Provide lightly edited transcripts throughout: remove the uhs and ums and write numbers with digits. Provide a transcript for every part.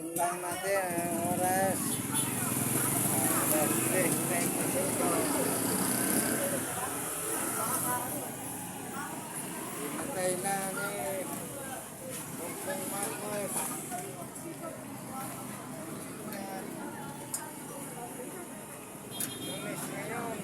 Timbang natin ang oras. Alas 3:25. Pinatay na ni Bongbong Marcos. Lunes ngayon.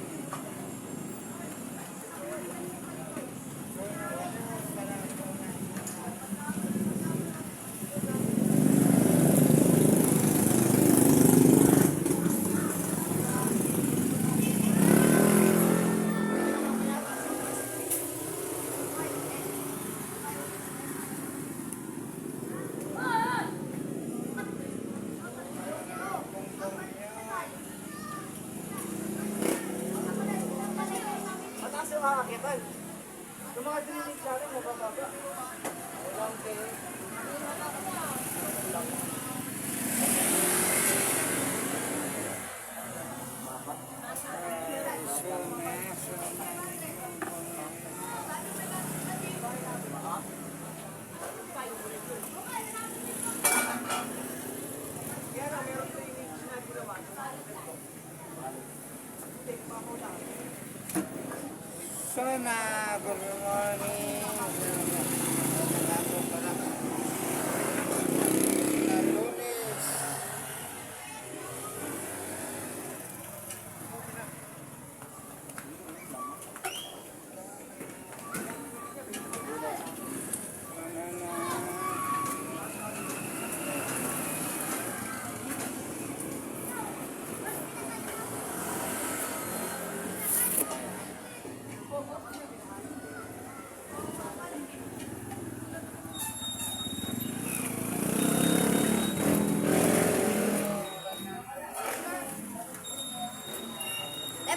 Mataas yung kakakitan. Yung mga drinig natin, mabababa. Walang kayo. Kaya na, meron drinig na ginawa. Sona, good morning. Ako pala. Na Lunes.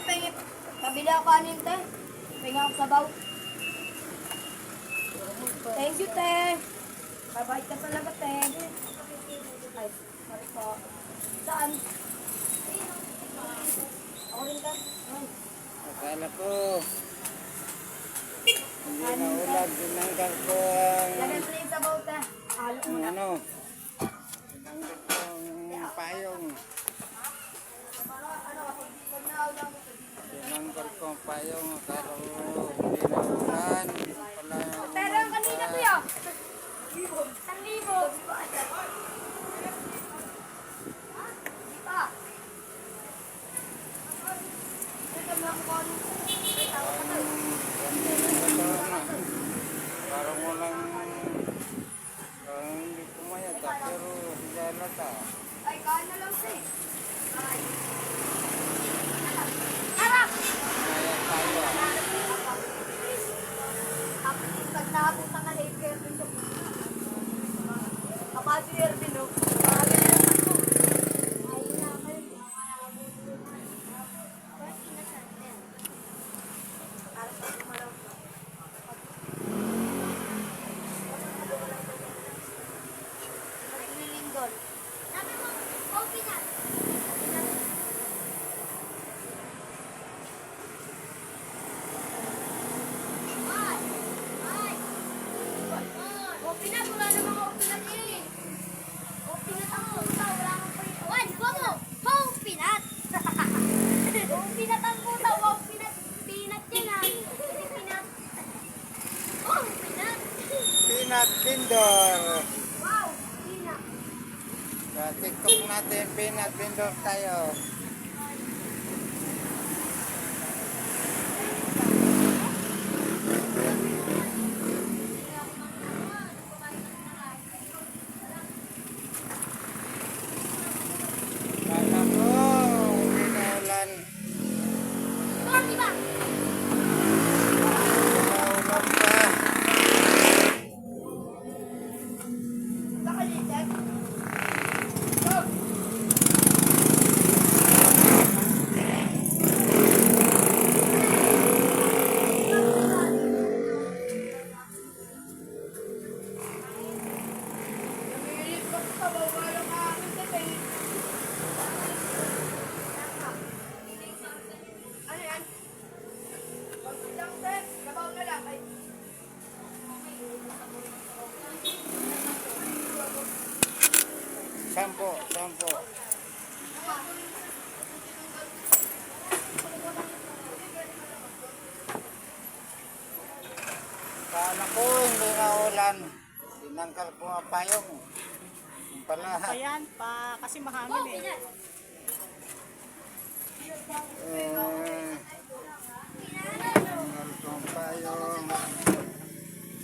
Pengen pabili ako kanin, te. Pengen ako sabaw. Thank you, te. Babait ka talaga, te. Ay, sorry po. Saan? Ako rin ka. Ay. Akala ko. Hindi na ulag. Dinanggal ko ang Lagyan mo na yung sabaw, te. Halo mo na. ano. Dinanggal ko ang payong. Dinanggal ko ang payong. Akala ko hindi na ulan. Pala Pero ang kanina, te, oh. 1,000. Dito. Ito lang ko. Ay, tawag ka, te. parang walang hindi kumayat pero hindi halata. Ay, kain na lang, te. Ay. Tara! Kaya tayo. Pag nakapunta ka na yung Erwin ko. Kapag si Erwin, no? Opinat, wala namang opinat eh. Opinat ang puta, wala nang pinat. Wan, bobo! Opinat! Opinat ang puta, opinat. Pinat yan ah. Hindi pinat. Opinat! Peanut vendor. Wow, pinat. Sa TikTok natin, peanut vendor tayo. Kala ko hindi na ulan. Oh, diba? Hindi na ulan pa. Nakalitek. Namilit ko sa bawala ka akin, te. Ano yan? Konti lang, te. Sabaw na lang. Ay. Sampo. Kala ko hindi na ulan. Tinangkal ko nga payong. Yung pala. Ayan, kasi mahangin eh. Pinat. Tinangkal ko ang payong.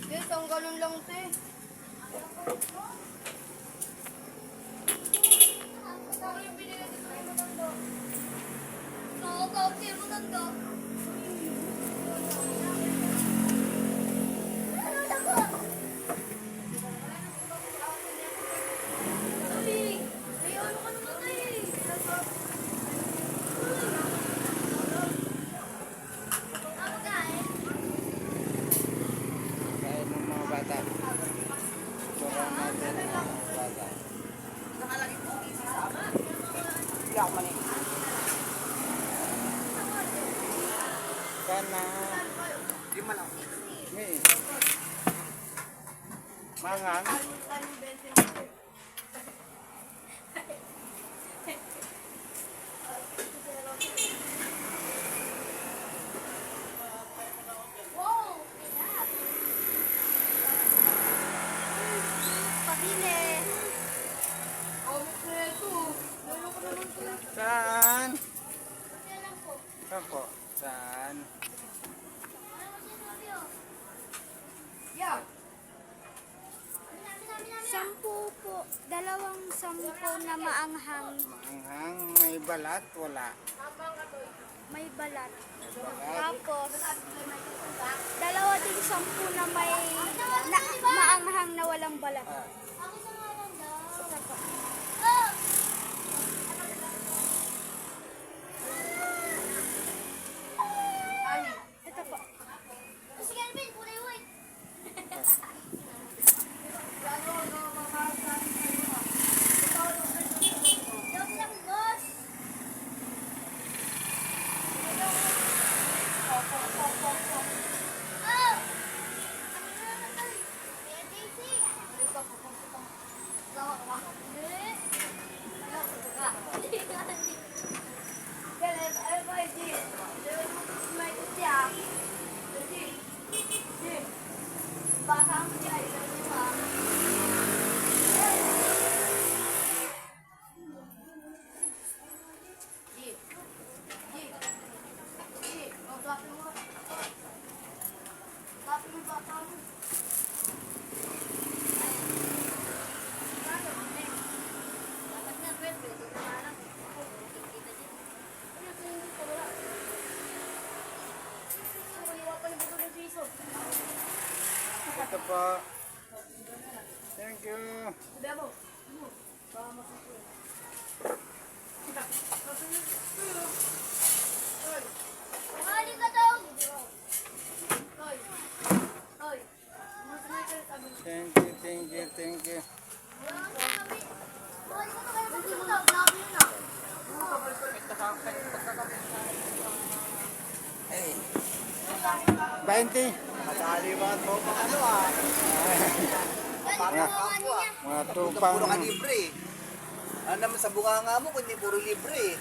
Yes, ang ganun lang ito eh. Okay, maganda. Ano na ba? Sabi, may ano ka naman na eh. Ano kain? Kaya ng mga bata. Sobrang natin ng mga bata. Hindi ako mali. Kana. Di man ako. May. Mangang. Wow! Pinat! Pabili! Oh, ito. Meron ko naman ito. Saan? Kaya lang po. Saan po? Saan? Ano ko sinabi oh? Yeah. 10 po. 2 na maanghang. Manghang. May balat? Wala. May balat. Balat. Tapos, 2 din 10 na may maanghang na walang balat. Ah. Ito po. Ito po. Sige, Alvin, kulay white. Joke lang, boss. Oh! Kaya Daisy. Ito po. Thank you. Mali ka daw. Thank you. Hey. 20. Masaliwan mo pa ano ah. Mga Puro tupang. ka libre eh. Ano naman sa bunganga mo kundi puro libre eh.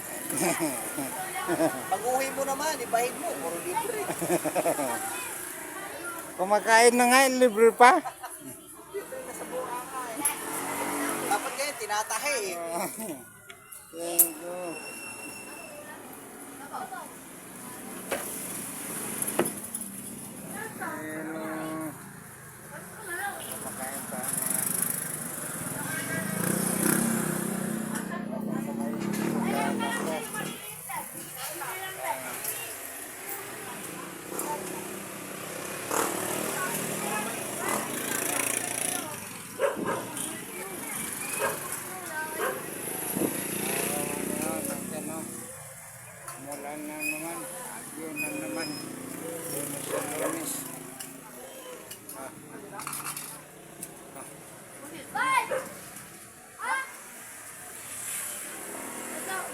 Pag-uwi mo naman, ibahin mo, puro libre. Kumakain na nga, libre pa. Dapat ngayon, tinatahe eh. Thank you. Hello. Kumakain pa mga. Umulan na naman, agyo na naman.